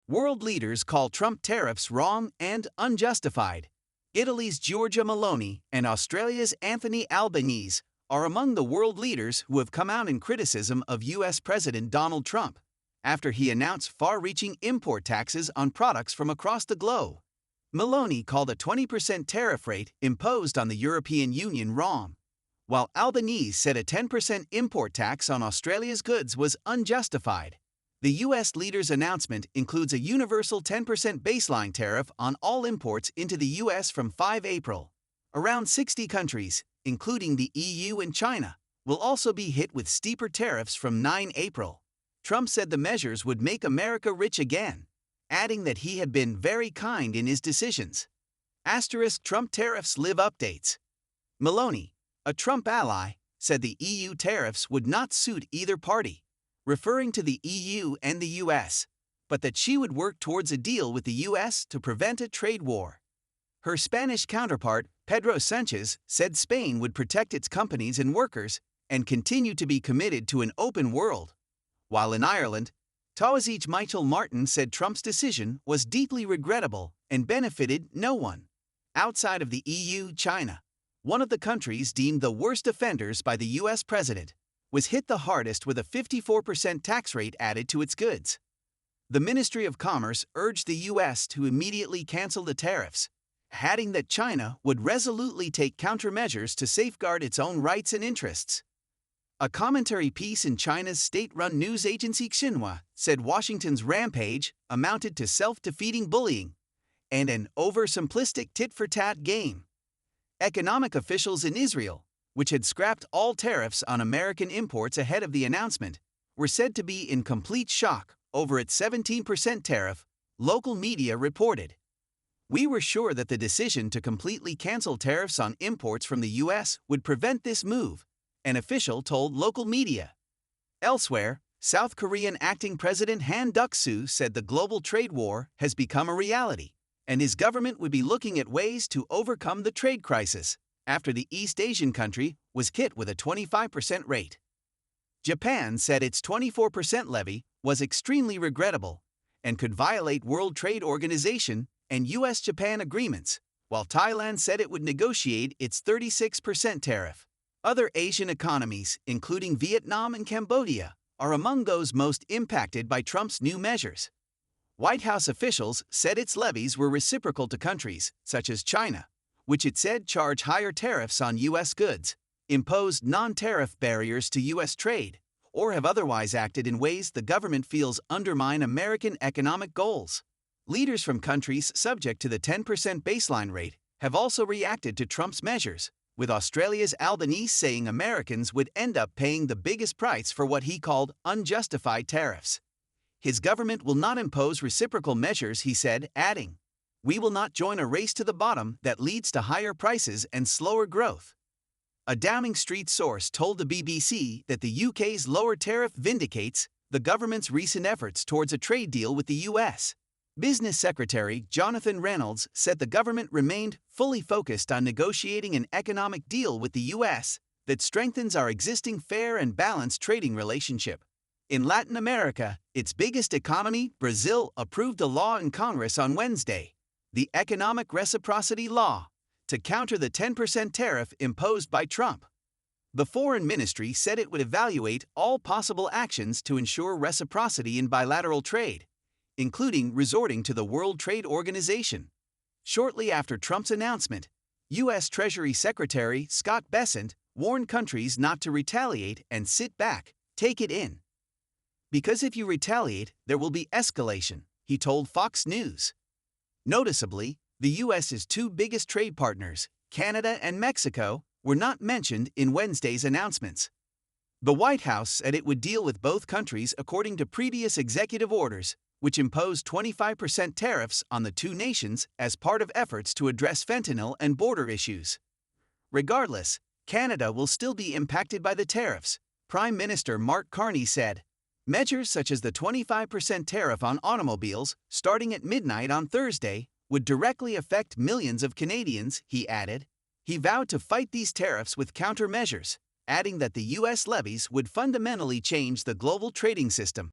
World leaders call Trump tariffs wrong and unjustified. Italy's Giorgia Meloni and Australia's Anthony Albanese are among the world leaders who have come out in criticism of U.S. President Donald Trump after he announced far-reaching import taxes on products from across the globe. Meloni called a 20% tariff rate imposed on the European Union wrong, while Albanese said a 10% import tax on Australia's goods was unjustified. The U.S. leader's announcement includes a universal 10% baseline tariff on all imports into the U.S. from 5 April. Around 60 countries, including the EU and China, will also be hit with steeper tariffs from 9 April. Trump said the measures would make America rich again, adding that he had been very kind in his decisions. Trump tariffs live updates. Meloni, a Trump ally, said the EU tariffs would not suit either party, referring to the EU and the US, but that she would work towards a deal with the US to prevent a trade war. Her Spanish counterpart, Pedro Sánchez, said Spain would protect its companies and workers and continue to be committed to an open world. While in Ireland, Taoiseach Michael Martin said Trump's decision was deeply regrettable and benefited no one. Outside of the EU, China, one of the countries deemed the worst offenders by the U.S. president, was hit the hardest with a 54% tax rate added to its goods. The Ministry of Commerce urged the U.S. to immediately cancel the tariffs, adding that China would resolutely take countermeasures to safeguard its own rights and interests. A commentary piece in China's state-run news agency Xinhua said Washington's rampage amounted to self-defeating bullying and an oversimplistic tit-for-tat game. Economic officials in Israel, which had scrapped all tariffs on American imports ahead of the announcement, were said to be in complete shock over its 17% tariff, local media reported. "We were sure that the decision to completely cancel tariffs on imports from the U.S. would prevent this move," an official told local media. Elsewhere, South Korean acting President Han Duck-soo said the global trade war has become a reality, and his government would be looking at ways to overcome the trade crisis after the East Asian country was hit with a 25% rate. Japan said its 24% levy was extremely regrettable and could violate World Trade Organization and U.S.-Japan agreements, while Thailand said it would negotiate its 36% tariff. Other Asian economies, including Vietnam and Cambodia, are among those most impacted by Trump's new measures. White House officials said its levies were reciprocal to countries, such as China, which it said charge higher tariffs on U.S. goods, imposed non-tariff barriers to U.S. trade, or have otherwise acted in ways the government feels undermine American economic goals. Leaders from countries subject to the 10% baseline rate have also reacted to Trump's measures, with Australia's Albanese saying Americans would end up paying the biggest price for what he called unjustified tariffs. His government will not impose reciprocal measures, he said, adding, "We will not join a race to the bottom that leads to higher prices and slower growth." A Downing Street source told the BBC that the UK's lower tariff vindicates the government's recent efforts towards a trade deal with the US. Business Secretary Jonathan Reynolds said the government remained fully focused on negotiating an economic deal with the U.S. that strengthens our existing fair and balanced trading relationship. In Latin America, its biggest economy, Brazil, approved a law in Congress on Wednesday, the Economic Reciprocity Law, to counter the 10% tariff imposed by Trump. The Foreign Ministry said it would evaluate all possible actions to ensure reciprocity in bilateral trade, including resorting to the World Trade Organization. Shortly after Trump's announcement, U.S. Treasury Secretary Scott Bessent warned countries not to retaliate and sit back, take it in. "Because if you retaliate, there will be escalation," he told Fox News. Noticeably, the U.S.'s two biggest trade partners, Canada and Mexico, were not mentioned in Wednesday's announcements. The White House said it would deal with both countries according to previous executive orders, which imposed 25% tariffs on the two nations as part of efforts to address fentanyl and border issues. Regardless, Canada will still be impacted by the tariffs, Prime Minister Mark Carney said. Measures such as the 25% tariff on automobiles, starting at midnight on Thursday, would directly affect millions of Canadians, he added. He vowed to fight these tariffs with countermeasures, adding that the U.S. levies would fundamentally change the global trading system.